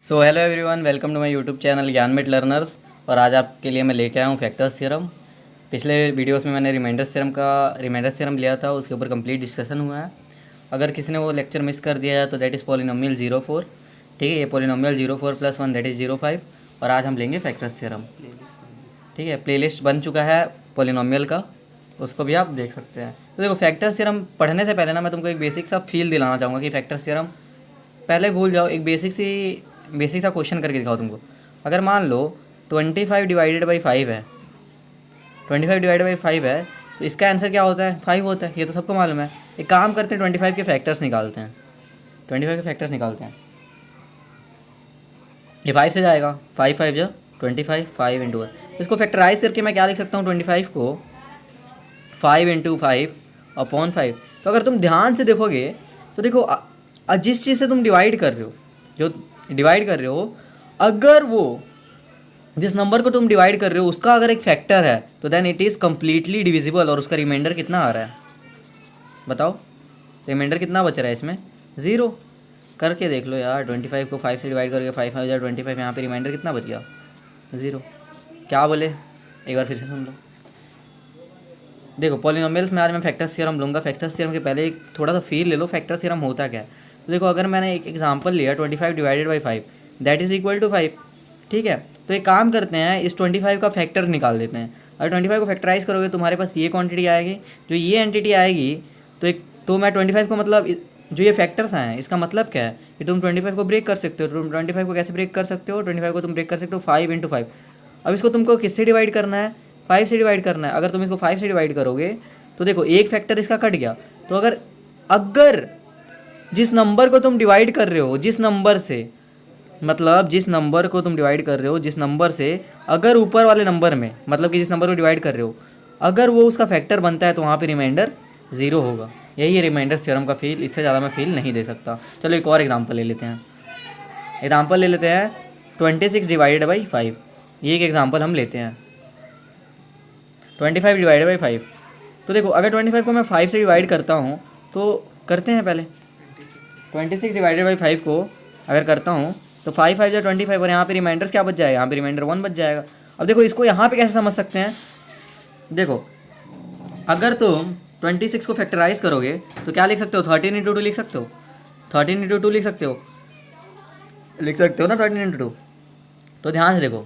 So hello everyone, welcome to my YouTube channel Gyanmit learners. और आज आपके लिए मैं लेके आया हूँ फैक्टर्स थ्योरम। पिछले वीडियोस में मैंने रिमाइंडर्स थ्योरम लिया था, उसके ऊपर कंप्लीट डिस्कशन हुआ है। अगर किसी ने वो लेक्चर मिस कर दिया है तो दैट इज़ पॉलिनोमियल 04। ठीक है, ये पॉलिनोमियल 04 + 1 दैट इज़ 05। और आज हम लेंगे फैक्टर्स थ्योरम। ठीक है, प्लेलिस्ट बन चुका है पॉलिनोमियल का, उसको भी आप देख सकते हैं। तो देखो, फैक्टर्स थ्योरम पढ़ने से पहले ना मैं तुमको एक बेसिक सा फील दिलाना चाहूँगा कि फैक्टर्स थ्योरम पहले भूल जाओ। एक बेसिक सा क्वेश्चन करके दिखाओ तुमको। अगर मान लो 25 डिवाइडेड बाई 5 है, 25 डिवाइडेड बाई 5 है, तो इसका आंसर क्या होता है? 5 होता है। ये तो सबको मालूम है। एक काम करते हैं, 25 के फैक्टर्स निकालते हैं। 25 के फैक्टर्स निकालते हैं। ये 5 से जाएगा, 5 5 जो 25, 5 इंटू 1। इसको फैक्टराइज करके मैं क्या लिख सकता हूँ? 25 को 5 इंटू 5 अपॉन 5। तो अगर तुम ध्यान से देखोगे तो देखो, जिस चीज़ से तुम डिवाइड कर रहे हो, जो डिवाइड कर रहे हो, अगर वो जिस नंबर को तुम डिवाइड कर रहे हो उसका अगर एक फैक्टर है तो then it is completely divisible. और उसका रिमाइंडर कितना आ रहा है बताओ? रिमाइंडर कितना बच रहा है इसमें? 0। करके देख लो यार, 25 को 5 से डिवाइड करके 5 5 25, यहाँ पे रिमाइंडर कितना बच गया? 0। क्या बोले? एक बार फिर से सुन लो। देखो, पॉलिनोमियल्स में आज मैं फैक्टर्स थ्योरम लूँगा। फैक्टर्स थ्योरम के पहले एक थोड़ा सा फील ले लो, फैक्टर थ्योरम होता क्या है। तो देखो, अगर मैंने एक एग्जांपल लिया 25 divided by 5 that is equal to 5। ठीक है, तो एक काम करते हैं, इस 25 का फैक्टर निकाल देते हैं। अगर 25 को फैक्टराइज करोगे तुम्हारे पास ये क्वांटिटी आएगी। जो ये एंटिटी आएगी तो मैं 25 को, मतलब जो ये फैक्टर्स हैं, इसका मतलब क्या है कि तुम 25 को ब्रेक कर सकते हो। तुम 25 को कैसे ब्रेक कर सकते हो? 25 को तुम ब्रेक कर सकते हो 5 इंटू 5। अब इसको तुमको किससे डिवाइड करना है? 5 से डिवाइड करना है। अगर तुम इसको 5 से डिवाइड करोगे तो देखो, एक फैक्टर इसका कट गया। तो अगर जिस नंबर को तुम डिवाइड कर रहे हो, जिस नंबर से, मतलब जिस नंबर को तुम डिवाइड कर रहे हो, जिस नंबर से, अगर ऊपर वाले नंबर में, मतलब कि जिस नंबर को डिवाइड कर रहे हो, अगर वो उसका फैक्टर बनता है तो वहाँ पे रिमाइंडर 0 होगा। यही है रिमाइंडर थ्योरम का फील। इससे ज़्यादा मैं फील नहीं दे सकता। चलो एक और एग्जांपल ले लेते हैं। 26 डिवाइडेड बाई 5। ये एक एग्जांपल हम लेते हैं। 25 डिवाइडेड बाई 5। तो देखो, अगर 25 को मैं 5 से डिवाइड करता हूँ तो करते हैं पहले 26 डिवाइडेड बाई 5 को अगर करता हूँ तो 5 5 जो 25, और यहाँ पे रिमाइंडर्स क्या बच जाएगा? यहाँ पे रिमाइंडर 1 बच जाएगा। अब देखो, इसको यहाँ पे कैसे समझ सकते हैं? देखो, अगर तुम 26 को फैक्टराइज करोगे तो क्या लिख सकते हो? 13 इंटू 2 लिख सकते हो। 13 इंटू 2 लिख सकते हो ना, 13 इंटू 2। तो ध्यान से देखो,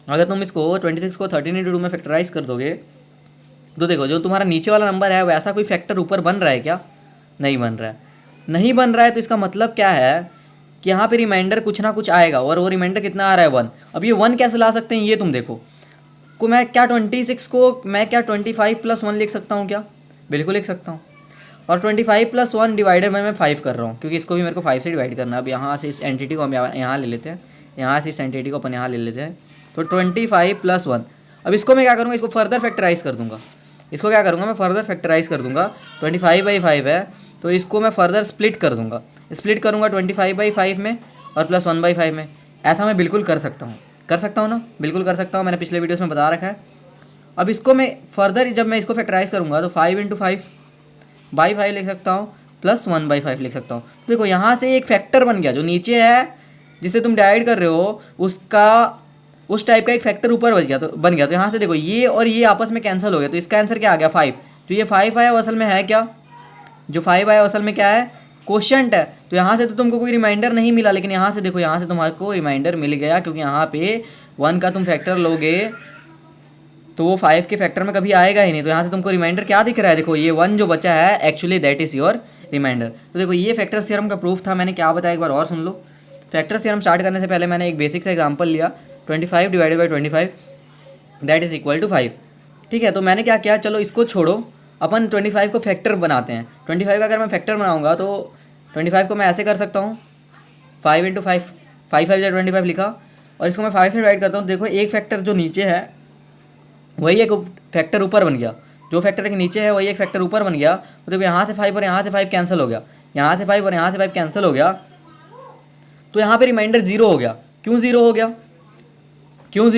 अगर तुम इसको 26 को 13 इंटू 2 में फैक्टराइज कर दोगे तो देखो, जो तुम्हारा नीचे वाला नंबर है वैसा कोई फैक्टर ऊपर बन रहा है क्या? नहीं बन रहा है। नहीं बन रहा है तो इसका मतलब क्या है कि यहाँ पे रिमाइंडर कुछ ना कुछ आएगा। और वो रिमाइंडर कितना आ रहा है? 1। अब ये 1 कैसे ला सकते हैं ये तुम देखो। मैं क्या 25 को मैं क्या 25 + 1 लिख सकता हूँ क्या? बिल्कुल लिख सकता हूँ। और 25 + 1 डिवाइडेड में मैं 5 कर रहा हूँ, क्योंकि इसको भी मेरे को 5 से डिवाइड करना है। अब यहाँ से इस एंटिटी को हम यहाँ ले लेते हैं, यहाँ से इस एंटिटी को अपन यहाँ ले लेते हैं। तो 25 + 1। अब इसको मैं क्या करूँगा? इसको फर्दर फैक्टराइज कर दूँगा। इसको क्या करूँगा? मैं फर्दर फैक्टराइज कर दूँगा। 25/5 है तो इसको मैं फर्दर स्प्लिट कर दूँगा। स्प्लिट करूँगा 25/5 में और +1/5 में। ऐसा मैं बिल्कुल कर सकता हूँ ना? बिल्कुल कर सकता हूँ, मैंने पिछले वीडियोस में बता रखा है। अब इसको मैं फर्दर, जब मैं इसको फैक्टराइज करूँगा तो 5 इंटू 5/5 लिख सकता हूँ, +1/5 लिख सकता हूँ। तो देखो, यहाँ से एक फैक्टर बन गया। जो नीचे है जिससे तुम डिवाइड कर रहे हो उसका, उस टाइप का एक फैक्टर ऊपर बन गया। तो यहाँ से देखो, ये और ये आपस में कैंसिल हो गया। तो इसका आंसर क्या आ गया? 5। तो ये 5 आया वो असल में है क्या? जो 5 आया असल में क्या है? क्वोशिएंट है। तो यहाँ से तो तुमको कोई रिमाइंडर नहीं मिला, लेकिन यहाँ से देखो, यहाँ से तुम्हारे को रिमाइंडर मिल गया, क्योंकि यहाँ पे 1 का तुम फैक्टर लोगे तो वो 5 के फैक्टर में कभी आएगा ही नहीं। तो यहाँ से तुमको रिमाइंडर क्या दिख रहा है? देखो, ये 1 जो बचा है actually that is your remainder. तो देखो, ये फैक्टर्स थ्योरम का प्रूफ था। मैंने क्या बताया एक बार और सुन लो। फैक्टर्स थ्योरम स्टार्ट करने से पहले मैंने एक बेसिक सा एग्जाम्पल लिया, 25 divided by 25 that is equal to 5। ठीक है, तो मैंने क्या किया, चलो इसको छोड़ो, अपन 25 को फैक्टर बनाते हैं। 25 का अगर मैं फैक्टर बनाऊंगा तो 25 को मैं ऐसे कर सकता हूँ, 5 इंटू 5, 5 5 या 25 लिखा, और इसको मैं 5 से डिवाइड करता हूँ। देखो, एक फैक्टर जो नीचे है वही एक फैक्टर ऊपर बन गया। जो फैक्टर एक नीचे है वही एक फैक्टर ऊपर बन गया। तो देखो, यहाँ से 5 और यहाँ से 5 कैंसिल हो गया, यहाँ से 5 और यहाँ से 5 कैंसिल हो गया। तो यहाँ पे रिमाइंडर 0 हो गया। क्यों 0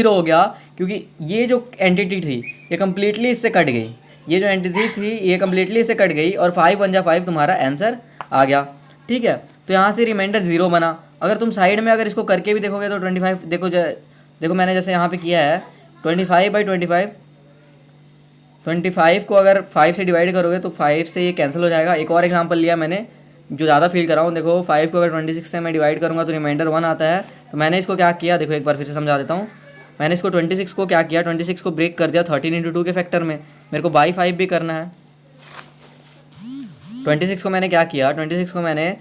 हो गया? क्योंकि ये जो एंटिटी थी ये कम्प्लीटली इससे कट गई। ये जो एंटिटी थी ये कम्प्लीटली इससे कट गई और 5 1 जा 5 तुम्हारा आंसर आ गया। ठीक है, तो यहाँ से रिमाइंडर 0 बना। अगर तुम साइड में अगर इसको करके भी देखोगे तो 25 देखो देखो मैंने जैसे यहाँ पे किया है 25/25, 25 को अगर 5 से डिवाइड करोगे तो 5 से ये कैंसिल हो जाएगा। एक और एग्जांपल लिया मैंने जो ज़्यादा फील कर रहा हूँ। देखो 5 को अगर 26 से मैं डिवाइड करूँगा तो रिमाइंडर 1 आता है। तो मैंने इसको क्या किया, देखो एक बार फिर से समझा देता हूँ। मैंने इसको 26 को क्या किया, 26 को ब्रेक कर दिया 13/2 के फैक्टर में। मेरे को बाई 5 भी करना है। 26 को मैंने क्या किया, 26 को मैंने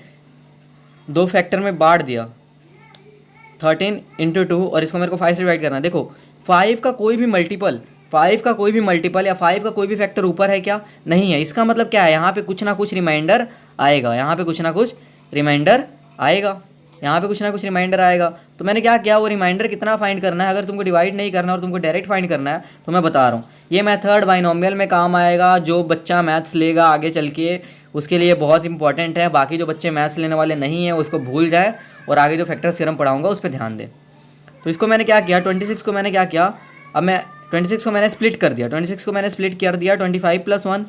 2 फैक्टर में बांट दिया 13/2 और इसको मेरे को 5 से डिवाइड करना है। देखो 5 का कोई भी मल्टीपल, 5 का कोई भी मल्टीपल या 5 का कोई भी फैक्टर ऊपर है क्या, नहीं है। इसका मतलब क्या है, यहाँ पे कुछ ना कुछ रिमाइंडर आएगा, यहाँ पे कुछ ना कुछ रिमाइंडर आएगा, यहाँ पे कुछ ना कुछ रिमाइंडर आएगा। तो मैंने क्या किया, वो रिमाइंडर कितना फाइंड करना है। अगर तुमको डिवाइड नहीं करना और तुमको डायरेक्ट फाइंड करना है तो मैं बता रहा हूँ ये मेथड बाइनोमियल में काम आएगा। जो बच्चा मैथ्स लेगा आगे चल के उसके लिए बहुत इंपॉर्टेंट है। बाकी जो बच्चे मैथ्स लेने वाले नहीं हैं उसको भूल जाए और आगे जो फैक्टर थ्योरम पढ़ाऊँगा उस पर ध्यान दें। तो इसको मैंने क्या किया, 26 को मैंने क्या किया, अब मैं 26 को मैंने स्प्लिट कर दिया, 26 को मैंने स्प्लिट कर दिया 25 + 1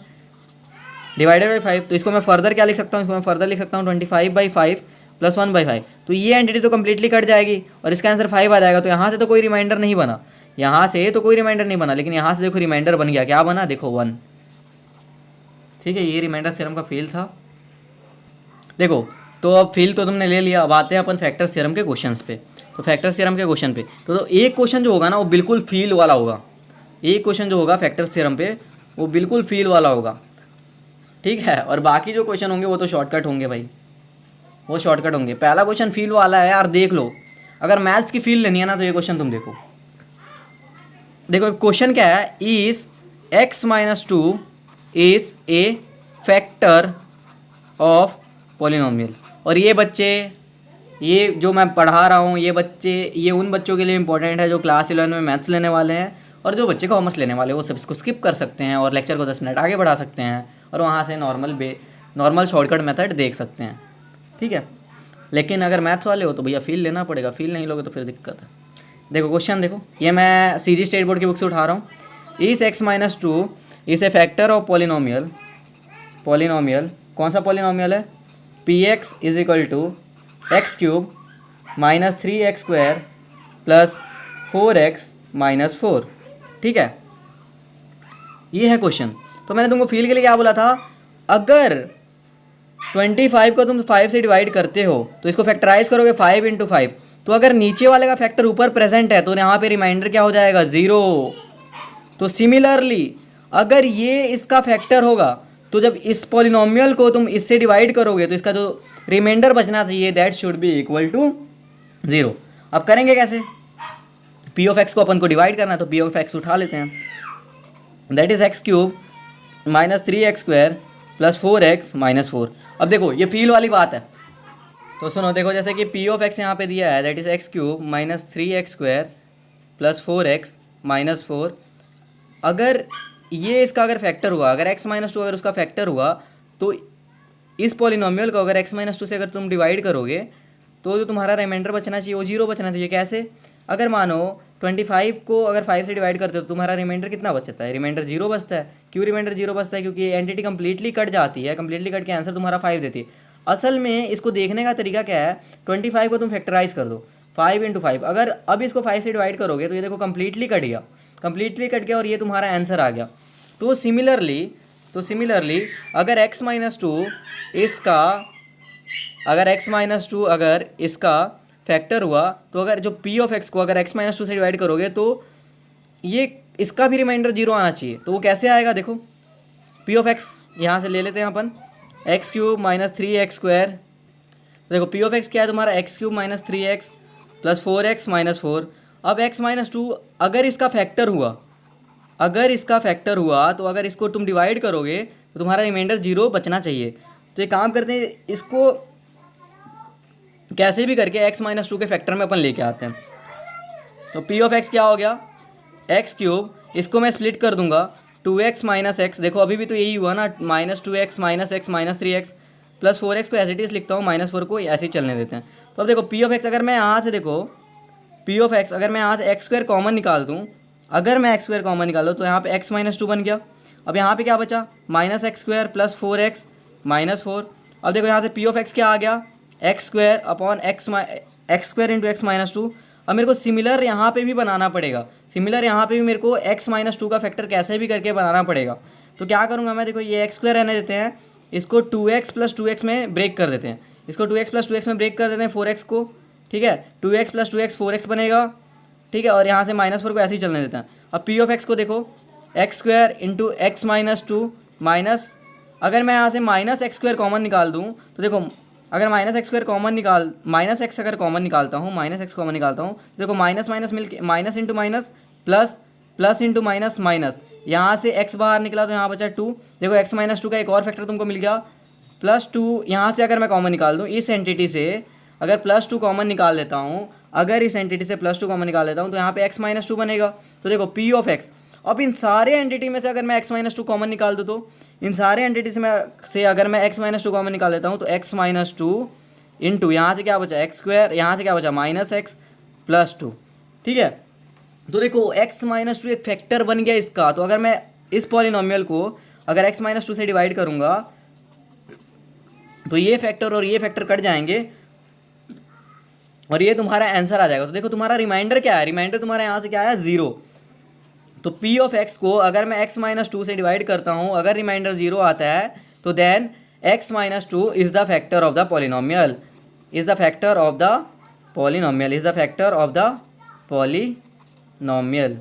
डिवाइडेड बाई 5। तो इसको मैं फर्दर क्या लिख सकता हूँ, इसको मैं फर्दर लिख सकता हूँ 25/5 + 1/5। तो ये एंटिटी तो कंप्लीटली कट जाएगी और इसका आंसर 5 आ जाएगा। तो यहाँ से तो कोई रिमाइंडर नहीं बना, यहाँ से तो कोई रिमाइंडर नहीं बना, लेकिन यहाँ से देखो रिमाइंडर बन गया। क्या बना, देखो 1। ठीक है, ये रिमाइंडर थ्योरम का फेल था। देखो तो अब फेल तो तुमने ले लिया। अब आते हैं अपन फैक्टर थ्योरम के क्वेश्चंस पे। तो फैक्टर थ्योरम के क्वेश्चन पे तो एक क्वेश्चन जो होगा ना वो बिल्कुल फील वाला होगा। एक क्वेश्चन जो होगा फैक्टर थ्योरम पे वो बिल्कुल फील वाला होगा, ठीक है। और बाकी जो क्वेश्चन होंगे वो तो शॉर्टकट होंगे भाई, वो शॉर्टकट होंगे। पहला क्वेश्चन फील वाला है यार, देख लो। अगर मैथ्स की फील लेनी है ना तो ये क्वेश्चन तुम देखो। देखो क्वेश्चन क्या है, is x - 2 is a factor of polynomial. और ये बच्चे, ये जो मैं पढ़ा रहा हूँ ये बच्चे, ये उन बच्चों के लिए इंपॉर्टेंट है जो क्लास 11 में मैथ्स लेने वाले हैं। और जो बच्चे कॉमर्स लेने वाले हैं वो सब इसको स्किप कर सकते हैं और लेक्चर को 10 मिनट आगे बढ़ा सकते हैं और वहाँ से नॉर्मल शॉर्टकट मेथड देख सकते हैं, ठीक है। लेकिन अगर मैथ्स वाले हो तो भैया फील लेना पड़ेगा, फील नहीं लोगे तो फिर दिक्कत है। देखो क्वेश्चन देखो, ये मैं सीजी स्टेट बोर्ड की बुक से उठा रहा हूँ। इस x - 2 इस ए फैक्टर ऑफ पॉलिनोमियल, पॉलिनोमियल कौन सा पॉलिनोमियल है, px = x³ - 3x² + 4x - 4, ठीक है। ये है क्वेश्चन। तो मैंने तुमको फील के लिए क्या बोला था, अगर 25 को तुम 5 से डिवाइड करते हो तो इसको फैक्टराइज करोगे 5 × 5, तो अगर नीचे वाले का फैक्टर ऊपर प्रेजेंट है तो यहाँ पे रिमाइंडर क्या हो जाएगा, 0। तो सिमिलरली अगर ये इसका फैक्टर होगा तो जब इस पॉलिनोमियल को तुम इससे डिवाइड करोगे तो इसका जो रिमाइंडर बचना चाहिए that should be equal to 0। अब करेंगे कैसे, पी ऑफ एक्स को अपन को डिवाइड करना है तो पी ऑफ एक्स उठा लेते हैं, that is x³ - 3x² + 4x - 4। अब देखो ये फील वाली बात है, तो सुनो। देखो जैसे कि पी ऑफ एक्स यहाँ पे दिया है that is x³ - 3x² + 4x - 4। अगर ये इसका अगर फैक्टर हुआ, अगर x - 2 अगर उसका फैक्टर हुआ तो इस पॉलिनोमियल को अगर x - 2 से अगर तुम डिवाइड करोगे तो जो तुम्हारा रिमाइंडर बचना चाहिए वो 0 बचना चाहिए। कैसे, अगर मानो 25 को अगर 5 से डिवाइड करते हो तो तुम्हारा रिमाइंडर कितना बचता है, रिमाइंडर 0 बचता है। क्यों रिमाइंडर 0 बचता है, क्योंकि एंटिटी कंप्लीटली कट जाती है, कंप्लीटली कट के आंसर तुम्हारा 5 देती है। असल में इसको देखने का तरीका क्या है, 25 को तुम फैक्टराइज कर दो 5 × 5। अगर अब इसको 5 से डिवाइड करोगे तो ये देखो कंप्लीटली कट गया, कंप्लीटली कट गया और ये तुम्हारा आंसर आ गया। तो सिमिलरली अगर x - 2 इसका, अगर x - 2 अगर इसका फैक्टर हुआ तो अगर जो p ऑफ x को अगर x - 2 से डिवाइड करोगे तो ये इसका भी रिमाइंडर 0 आना चाहिए। तो वो कैसे आएगा, देखो p ऑफ x यहाँ से ले लेते हैं अपन, x³ - 3x²। देखो p ऑफ x क्या है तुम्हारा, x³ - 3x + 4x - 4। अब x - 2 अगर इसका फैक्टर हुआ, अगर इसका फैक्टर हुआ तो अगर इसको तुम डिवाइड करोगे तो तुम्हारा रिमाइंडर 0 बचना चाहिए। तो ये काम करते हैं, इसको कैसे भी करके x - 2 के फैक्टर में अपन लेके आते हैं। तो p ऑफ x क्या हो गया, x³, इसको मैं स्प्लिट कर दूंगा 2x - x। देखो अभी भी तो यही हुआ ना, -2x - x - 3x + 4x को एज इट इज़ लिखता हूँ, -4 को ऐसे ही चलने देते हैं। तो अब देखो p ऑफ x अगर मैं यहाँ से, देखो p ऑफ x अगर मैं यहाँ से x² कॉमन निकाल दूँ, अगर मैं x² कॉमन निकाल दूँ तो यहाँ पे x - 2 बन गया। अब यहाँ पे क्या बचा, -x² + 4x - 4। अब देखो यहाँ से p ऑफ x क्या आ गया, x² / x x square into x minus to. अब मेरे को सिमिलर यहाँ पे भी बनाना पड़ेगा, सिमिलर यहाँ पे भी मेरे को एक्स माइनस टू का फैक्टर कैसे भी करके बनाना पड़ेगा। तो क्या करूँगा मैं, देखो ये एक्स स्क्वायर रहने देते हैं, इसको 2x प्लस 2x में ब्रेक कर देते हैं, इसको 2x प्लस 2x में ब्रेक कर देते हैं 4x को, ठीक है। 2x प्लस 2x 4x बनेगा, ठीक है। और यहाँ से माइनस 4 को ऐसे ही चलने देते हैं। अब पी ऑफ एक्स को देखो, x square into x minus to minus, अगर मैं यहाँ से माइनस एक्स स्क्वायर कॉमन निकाल दूँ तो देखो, अगर minus x square common minus x अगर कॉमन निकालता हूँ, माइनस एक्स कॉमन निकालता हूँ, देखो माइनस माइनस मिल के minus into minus plus, plus into minus minus, यहाँ से x बाहर निकला तो यहाँ बचा 2। देखो x माइनस टू का एक और फैक्टर तुमको मिल गया प्लस 2। यहाँ से अगर मैं कॉमन निकाल दूँ, इस एंटिटी से अगर प्लस 2 कॉमन निकाल देता हूँ, अगर इस एंटिटी से प्लस 2 कॉमन निकाल देता हूँ तो यहाँ पे x माइनस टू बनेगा। तो देखो पी ऑफ एक्स, अब इन सारे एंटिटी में से अगर मैं x माइनस टू कॉमन निकाल दूँ, तो इन सारे एंटिटी से अगर मैं x माइनस टू कॉमन निकाल देता हूँ तो x माइनस टू इंटू यहाँ से क्या बचा एक्स स्क्वायर, यहाँ से क्या बचा माइनस एक्स प्लस 2, ठीक है। तो देखो x माइनस टू एक फैक्टर बन गया इसका। तो अगर मैं इस पॉलिनोमियल को अगर x माइनस टू से डिवाइड करूँगा तो ये फैक्टर और ये फैक्टर कट जाएंगे और ये तुम्हारा आंसर आ जाएगा। तो देखो तुम्हारा रिमाइंडर क्या है, रिमाइंडर तुम्हारा यहाँ से क्या है 0। तो p ऑफ x को अगर मैं x माइनस टू से डिवाइड करता हूँ, अगर रिमाइंडर 0 आता है तो then x minus two is the factor of the polynomial, is the factor of the polynomial, is the factor of the polynomial,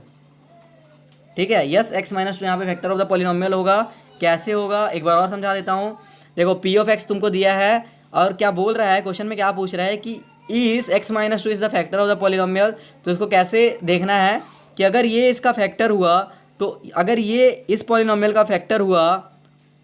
ठीक है। यस, x माइनस टू यहाँ पे फैक्टर ऑफ द पॉलिनोमियल होगा। कैसे होगा एक बार और समझा देता हूँ। देखो पी ऑफ एक्स तुमको दिया है और क्या बोल रहा है, क्वेश्चन में क्या पूछ रहा है कि इस x minus two is the factor of the polynomial. तो इसको कैसे देखना है कि अगर ये इसका फैक्टर हुआ, तो अगर ये इस पॉलिनोमियल का फैक्टर हुआ,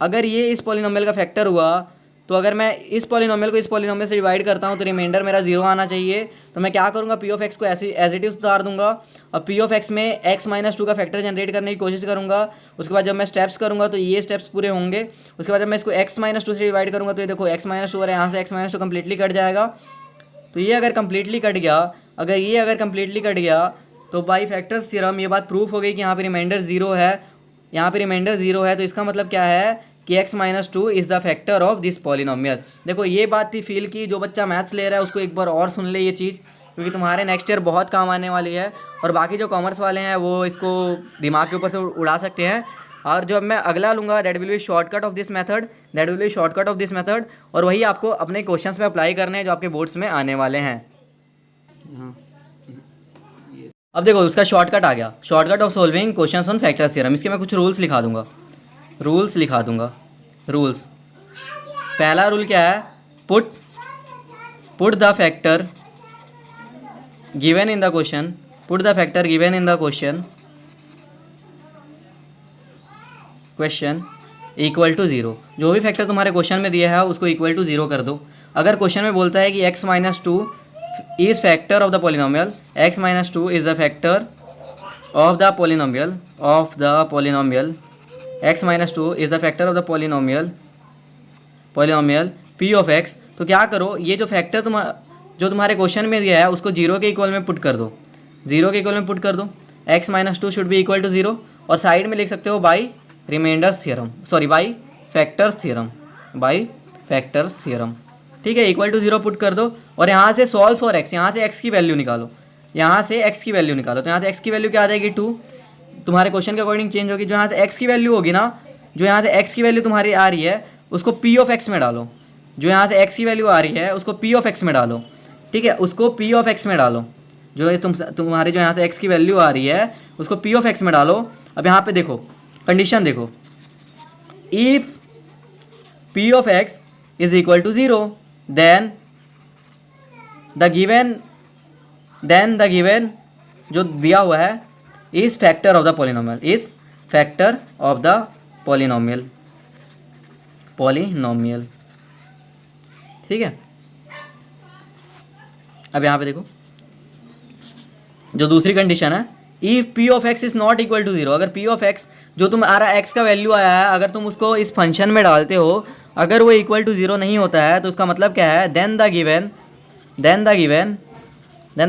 अगर ये इस पॉलिनोमियल का फैक्टर हुआ, तो अगर मैं इस पॉलिनोमियल को इस पॉलिनोमियल से डिवाइड करता हूँ तो रिमाइंडर मेरा 0 आना चाहिए। तो मैं क्या करूँगा, पी ऑफ एक्स को ऐसे एज इट इज़ उतार दूंगा और पी ऑफ एक्स में x माइनस टू का फैक्टर जनरेट करने की कोशिश करूँगा। उसके बाद जब मैं स्टेप्स करूँगा तो ये स्टेप्स पूरे होंगे। उसके बाद जब मैं इसको x माइनस टू से डिवाइड करूँगा तो ये देखो x माइनस टू और यहाँ से x minus to completely cut जाएगा। तो ये अगर कम्प्लीटली कट गया, अगर ये अगर कम्प्लीटली कट गया तो बाई फैक्टर्स थ्योरम ये बात प्रूफ हो गई कि यहाँ पे रिमाइंडर 0 है, यहाँ पे रिमाइंडर 0 है। तो इसका मतलब क्या है कि x minus two is the factor of this polynomial. देखो ये बात थी फील की, जो बच्चा मैथ्स ले रहा है उसको एक बार और सुन ले ये चीज़, क्योंकि तुम्हारे नेक्स्ट ईयर बहुत काम आने वाली है। और बाकी जो कॉमर्स वाले हैं वो इसको दिमाग के ऊपर से उड़ा सकते हैं। और जब मैं अगला लूँगा that will B shortcut of this method, that will B shortcut of this method, और वही आपको अपने क्वेश्चंस में अप्लाई करने हैं जो आपके बोर्ड्स में आने वाले हैं। अब देखो उसका शॉर्टकट आ गया, shortcut of solving questions on factors theorem. इसके मैं कुछ रूल्स लिखा दूंगा, रूल्स लिखा दूंगा। रूल्स, पहला रूल क्या है, put the factor given in the question, put the factor given in the question equal to 0। जो भी फैक्टर तुम्हारे क्वेश्चन में दिया है उसको इक्वल टू 0 कर दो। अगर क्वेश्चन में बोलता है कि x minus two is factor of the polynomial, x minus two is the factor of the polynomial, x minus two is the factor of the polynomial p of x। तो क्या करो, ये जो फैक्टर जो तुम्हारे क्वेश्चन में दिया है उसको 0 के इक्वल में पुट कर दो, 0 के इक्वल में पुट कर दो। x minus two should be equal to 0 और साइड में लिख सकते हो by remainders theorem, sorry by factors theorem, by factors theorem, ठीक है। इक्वल टू 0 पुट कर दो और यहाँ से सॉल्व फॉर x, यहाँ से x की वैल्यू निकालो, यहाँ से x की वैल्यू निकालो। तो यहाँ से x की वैल्यू क्या आ जाएगी 2, तुम्हारे क्वेश्चन के अकॉर्डिंग चेंज होगी। जो यहाँ से x की वैल्यू होगी ना, जो यहाँ से x की वैल्यू तुम्हारी आ रही है उसको p ऑफ x में डालो, जो यहाँ से x की वैल्यू आ रही है उसको p ऑफ x में डालो, ठीक है। उसको p ऑफ x में डालो, जो ये तुम्हारी जो यहाँ से x की वैल्यू आ रही है उसको p ऑफ x में डालो। अब यहाँ पे देखो कंडीशन देखो, if p of x is equal to 0 then the given जो दिया हुआ है is factor of the polynomial, is factor of the polynomial, ठीक है। अब यहाँ पे देखो जो दूसरी कंडीशन है, if p of x is not equal to 0, अगर p ऑफ x जो तुम्हारा x का वैल्यू आया है अगर तुम उसको इस फंक्शन में डालते हो, अगर वो इक्वल टू 0 नहीं होता है तो उसका मतलब क्या है, then the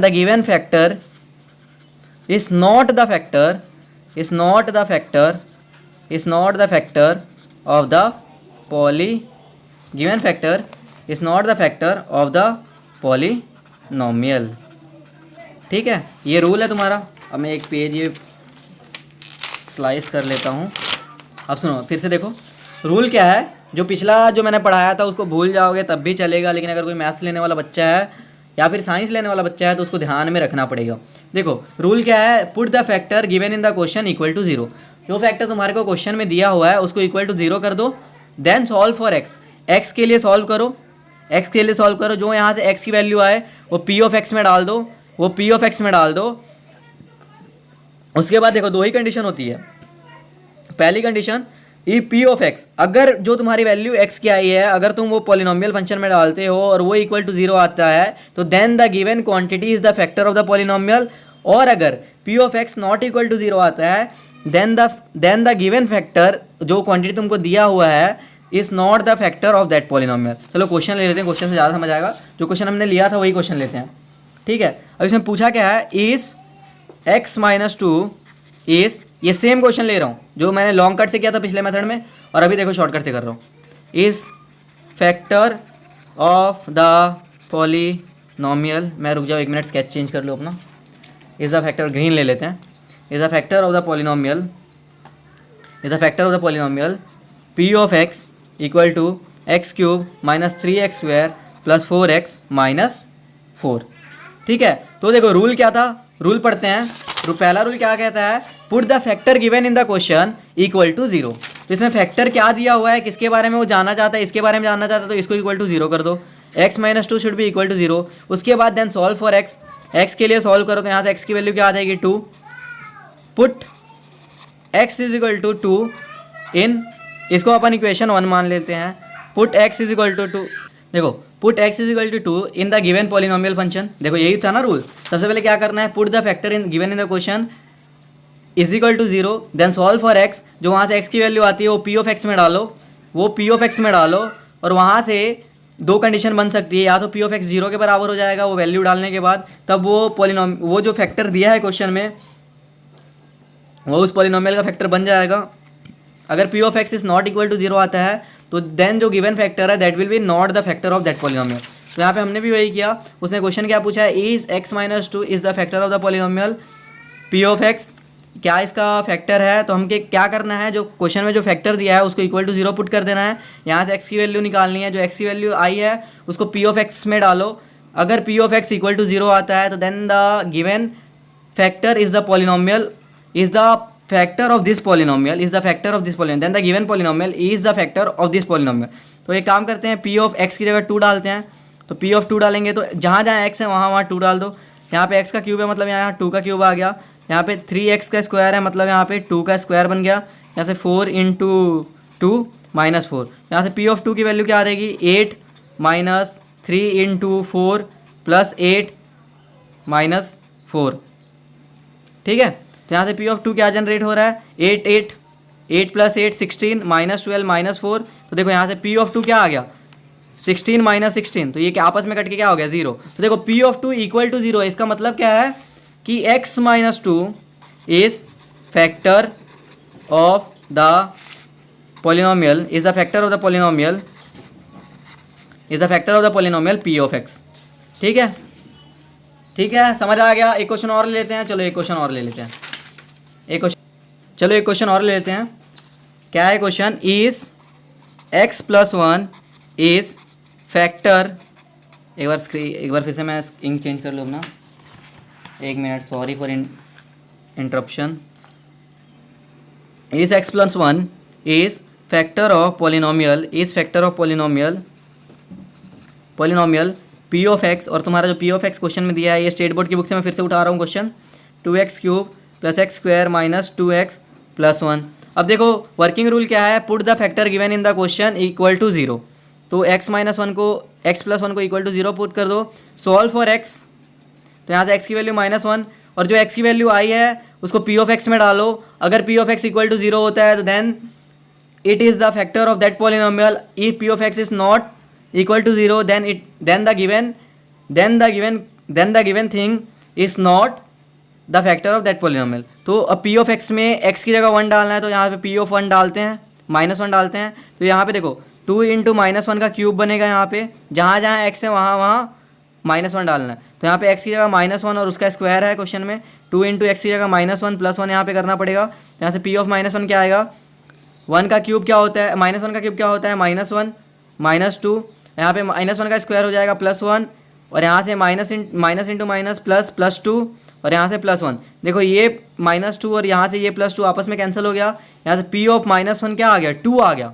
given factor is not the factor of the given factor is not the factor of the polynomial. ठीक है, ये रूल है तुम्हारा। अब मैं एक पेज ये स्लाइस कर लेता हूँ। अब सुनो फिर से देखो, रूल क्या है, जो पिछला जो मैंने पढ़ाया था उसको भूल जाओगे तब भी चलेगा, लेकिन अगर कोई मैथ्स लेने वाला बच्चा है या फिर साइंस लेने वाला बच्चा है तो उसको ध्यान में रखना पड़ेगा। देखो रूल क्या है, put the factor given in the question equal to zero. जो फैक्टर तुम्हारे को क्वेश्चन में दिया हुआ है उसको इक्वल टू जीरो कर दो। Then solve for x, x के लिए सॉल्व करो, एक्स के लिए सॉल्व करो। जो यहाँ से एक्स की वैल्यू आए वो पी ऑफ एक्स में डाल दो, वो पी ऑफ एक्स में डाल दो। उसके बाद देखो दो ही कंडीशन होती है। पहली condition, E P of x, अगर जो तुम्हारी वैल्यू एक्स की आई है अगर तुम वो पॉलिनॉमियल फंक्शन में डालते हो और वो इक्वल टू जीरो आता है तो then the given quantity is the factor of the polynomial. और अगर p of x not equal to zero आता है देन द गिवन फैक्टर, जो क्वांटिटी तुमको दिया हुआ है, is not the factor of that polynomial. चलो क्वेश्चन ले लेते हैं, क्वेश्चन से ज़्यादा समझ आएगा। जो क्वेश्चन हमने लिया था वही क्वेश्चन लेते हैं। ठीक है, अब इसमें पूछा क्या है, is x minus two is, ये सेम क्वेश्चन ले रहा हूँ जो मैंने लॉन्ग कट से किया था पिछले मेथड में, और अभी देखो शॉर्टकट से कर रहा हूँ। Is factor of the polynomial, मैं रुक जाओ एक मिनट, स्केच चेंज कर लो अपना। इज द फैक्टर, ग्रीन ले लेते हैं। Is the factor of the polynomial, is the factor of the polynomial p of x equal to x cube minus 3x square plus 4x minus 4। ठीक है, तो देखो rule क्या था, रूल पढ़ते हैं। पहला रूल क्या कहता है, put the factor given in the question equal to zero. तो इसमें फैक्टर क्या दिया हुआ है, किसके बारे में वो जानना चाहता है, इसके बारे में जानना चाहता है, तो इसको इक्वल टू जीरो कर दो। एक्स माइनस टू शुड भी इक्वल टू जीरो। उसके बाद then solve for x, x के लिए सॉल्व करो तो यहाँ से एक्स की वैल्यू क्या आ जाएगी, 2। Put x is equal to 2 in, इसको अपन इक्वेशन 1 मान लेते हैं। Put x is equal to 2, देखो put x is equal to 2 in the given polynomial function. देखो यही था ना रूल। सबसे पहले क्या करना है, put the factor in given in the question is equal to zero, then solve for x. जो वहाँ से एक्स की वैल्यू आती है वो पी ऑफ एक्स में डालो, वो पी ऑफ एक्स में डालो, और वहाँ से दो कंडीशन बन सकती है, या तो पी ऑफ एक्स जीरो के बराबर हो जाएगा वो वैल्यू डालने के बाद, तब वो जो फैक्टर दिया है क्वेश्चन में वो उस पॉलिनॉमियल का फैक्टर बन जाएगा। अगर p of x is not equal to zero आता है तो देन जो गिवन फैक्टर है that will be not the factor of that polynomial. तो यहाँ पे हमने भी वही किया। उसने क्वेश्चन क्या पूछा है, is x minus two is the factor of the polynomial p of x, क्या इसका फैक्टर है। तो हमके क्या करना है, जो क्वेश्चन में जो फैक्टर दिया है उसको इक्वल टू जीरो पुट कर देना है। यहाँ से एक्स की वैल्यू निकालनी है, जो एक्स की वैल्यू आई है उसको पी ऑफ एक्स में डालो। अगर p of x equal to zero आता है तो then the given factor is the polynomial, is the factor of this polynomial, is the factor of this polynomial, then the given polynomial is the factor of this polynomial। तो एक काम करते हैं, p of x की जगह 2 डालते हैं। तो p of 2 डालेंगे तो जहाँ जहाँ x है वहाँ वहाँ 2 डाल दो। यहाँ पे x का क्यूब है मतलब यहाँ 2 का क्यूब आ गया। यहाँ पे 3x का स्क्वायर है मतलब यहाँ पे 2 का स्क्वायर बन गया। यहाँ से 4 इंटू 2 माइनस 4, यहाँ से p of 2 की वैल्यू क्या आ जाएगी, 8 माइनस 3 इंटू 4 प्लस 8 माइनस 4। ठीक है, तो यहाँ से पी ऑफ 2 क्या जनरेट हो रहा है, 8 प्लस 8 16 माइनस 12 माइनस 4। तो देखो यहाँ से पी ऑफ 2 क्या आ गया, 16 माइनस 16, तो ये क्या आपस में कट के क्या हो गया, 0। तो देखो पी ऑफ 2 इक्वल टू 0, इसका मतलब क्या है कि x minus 2 is factor of the polynomial, is the factor of the polynomial, is the factor of the polynomial p of x। ठीक है, ठीक है, समझ आ गया। एक क्वेश्चन और ले लेते हैं, चलो एक क्वेश्चन और ले लेते हैं, एक क्वेश्चन और ले लेते हैं। क्या है question, is x plus 1 is factor, एक बार फिर से मैं इंक चेंज कर लूँ अपना, एक minute, sorry for interruption. Is x plus 1 is factor of polynomial, is factor of polynomial p of x. और तुम्हारा जो पी ऑफ एक्स क्वेश्चन में दिया है, ये स्टेट बोर्ड की बुक से मैं फिर से उठा रहा हूँ question, 2x cube plus x square minus 2x plus 1। अब देखो वर्किंग रूल क्या है, put the factor given in the question equal to 0। तो x माइनस 1 को, x प्लस 1 को इक्वल टू 0 पुट कर दो। सॉल्व फॉर x, तो यहाँ से x की वैल्यू -1, और जो x की वैल्यू आई है उसको p ऑफ x में डालो। अगर p of x equal to 0 होता है तो then it is the factor of that polynomial. If p of x is not equal to 0 then the given thing is not the factor of that polynomial। तो अब p of x में x की जगह 1 डालना है, तो यहाँ पे p of 1 डालते हैं, -1 डालते हैं। तो यहाँ पे देखो 2 इंटू -1 का क्यूब बनेगा। यहाँ पे जहाँ जहाँ x है वहाँ वहाँ -1 डालना है। तो यहाँ पे x की जगह -1 और उसका स्क्वायर है क्वेश्चन में, 2 इंटू एक्स की जगह -1 + 1 यहाँ पे करना पड़ेगा। यहाँ से p ऑफ -1 क्या आएगा, 1 का क्यूब क्या होता है, -1 का क्यूब क्या होता है, -1 -2, यहाँ पे -1 का स्क्वायर हो जाएगा +1, और यहाँ से माइनस इंटू माइनस +2, और यहाँ से +1। देखो ये -2 और यहाँ से ये +2 आपस में कैंसिल हो गया। यहाँ से p ऑफ -1 क्या आ गया, 2 आ गया।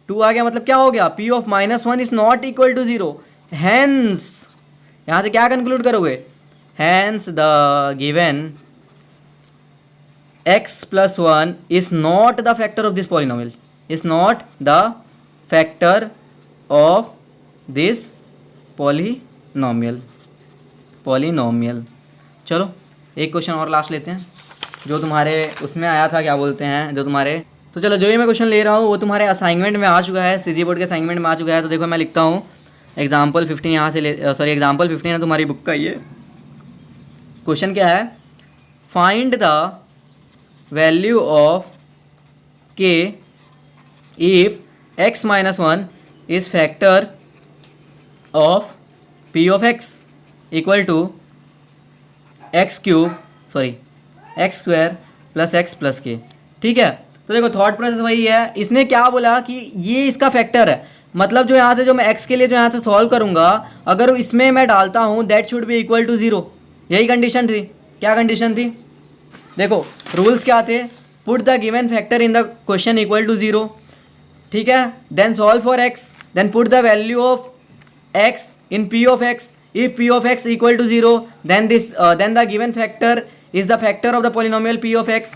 2 आ गया मतलब क्या हो गया, p of -1 is not equal to 0। Hence यहाँ से क्या कंक्लूड करोगे, hence the given x + 1 is not the factor of this polynomial, is not the factor of this polynomial. चलो एक क्वेश्चन और लास्ट लेते हैं, जो तुम्हारे उसमें आया था, क्या बोलते हैं, जो तुम्हारे, तो चलो जो ये मैं क्वेश्चन ले रहा हूँ वो तुम्हारे असाइनमेंट में आ चुका है, सीजी बोर्ड के असाइनमेंट में आ चुका है। तो देखो मैं लिखता हूँ एग्जाम्पल 15 यहाँ से एग्जाम्पल 15 है तुम्हारी बुक का। ये क्वेश्चन क्या है, find the value of k if x - 1 is factor of p of x equal to x² + x + k। ठीक है, तो देखो थॉट प्रोसेस वही है। इसने क्या बोला कि ये इसका फैक्टर है, मतलब जो यहाँ से जो मैं x के लिए जो यहाँ से सॉल्व करूँगा, अगर इसमें मैं डालता हूँ that should be equal to 0। यही कंडीशन थी। क्या कंडीशन थी, देखो रूल्स क्या थे, put the given factor in the question equal to 0। ठीक है, then solve for x, then put the value of x in p of x। If p of x equal to 0, then the given factor is the factor of the polynomial p of x.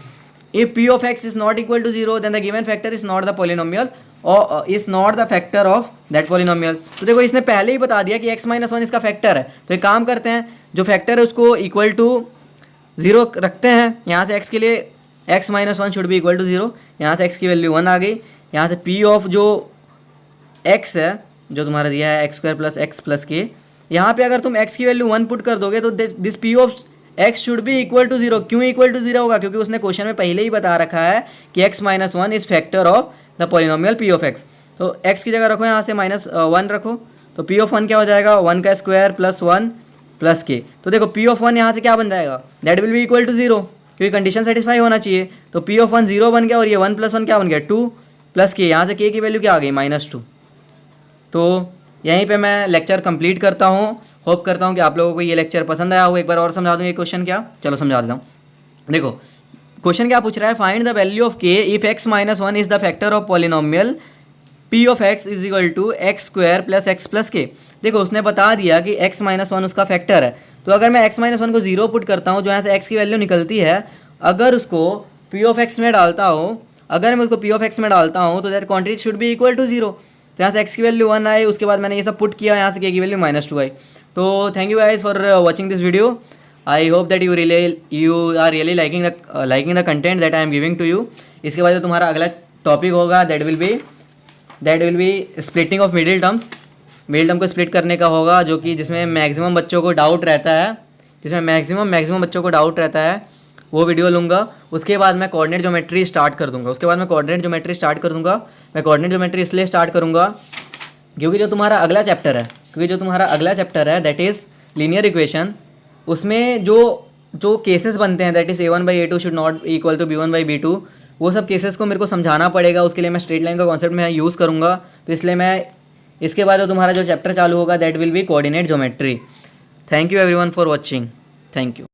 If p of x is not equal to 0, then the given factor is not the polynomial or is not the factor of that polynomial. तो देखो इसने पहले ही बता दिया कि x - 1 इसका factor है। तो एक काम करते हैं, जो फैक्टर है उसको इक्वल टू 0 रखते हैं। यहाँ से x के लिए x - 1 should be equal to 0। यहाँ से x की वैल्यू 1 आ गई। यहाँ से p ऑफ जो x है, जो तुम्हारा दिया है x² + x + k, यहाँ पे अगर तुम x की वैल्यू 1 पुट कर दोगे तो this p of x should be equal to 0। क्यों इक्वल टू 0 होगा, क्योंकि उसने क्वेश्चन में पहले ही बता रखा है कि x - 1 is factor of the polynomial p of x। तो x की जगह रखो, यहाँ से -1 रखो, तो p ऑफ 1 क्या हो जाएगा, 1 का स्क्वायर + 1 + k। तो देखो p ऑफ 1 यहाँ से क्या बन जाएगा, that will be equal to 0, क्योंकि कंडीशन सेटिस्फाई होना चाहिए। तो p ऑफ 1 0 बन गया, और ये 1 + 1 क्या बन गया, 2 + k। यहाँ से k की वैल्यू क्या आ गई, -2। तो यहीं पे मैं लेक्चर कंप्लीट करता हूँ। होप करता हूँ कि आप लोगों को ये लेक्चर पसंद आया हो। एक बार और समझा दूँ ये क्वेश्चन क्या, चलो समझा देता हूँ। देखो क्वेश्चन क्या पूछ रहा है, find the value of k if x - 1 is the factor of polynomial p of x is equal to x² + x + k। देखो उसने बता दिया कि x - 1 उसका फैक्टर है। तो अगर मैं x - 1 को 0 पुट करता हूँ, जो यहाँ से x की वैल्यू निकलती है, अगर उसको p ऑफ x में डालता हूँ, अगर मैं उसको p ऑफ x में डालता हूँ, तो that quantity should be equal to 0। तो यहाँ से x की वैल्यू 1 आई, उसके बाद मैंने ये सब पुट किया, यहाँ से k की वैल्यू -2 आई। तो thank you guys for watching this video. I hope that you are really liking the content that I am giving to you. इसके बाद जो तुम्हारा अगला टॉपिक होगा that will be splitting of middle terms. Middle term को split करने का होगा, जो कि जिसमें मैक्सिमम बच्चों को डाउट रहता है, मैक्सिमम बच्चों को डाउट रहता है, वो वीडियो लूँगा। उसके बाद मैं कोऑर्डिनेट ज्योमेट्री स्टार्ट कर दूँगा। मैं कोऑर्डिनेट ज्योमेट्री इसलिए स्टार्ट करूँगा क्योंकि जो तुम्हारा अगला चैप्टर है दैट इज़ लीनियर इक्वेशन, उसमें जो केसेस बनते हैं that is a1/a2 should not equal to b1/b2, वो सब केसेस को मेरे को समझाना पड़ेगा। उसके लिए मैं स्ट्रेट लाइन का कॉन्सेप्ट मैं यूज़ करूँगा। तो इसलिए मैं इसके बाद जो तुम्हारा जो चैप्टर चालू होगा that will B coordinate geometry. Thank you everyone for watching. Thank you.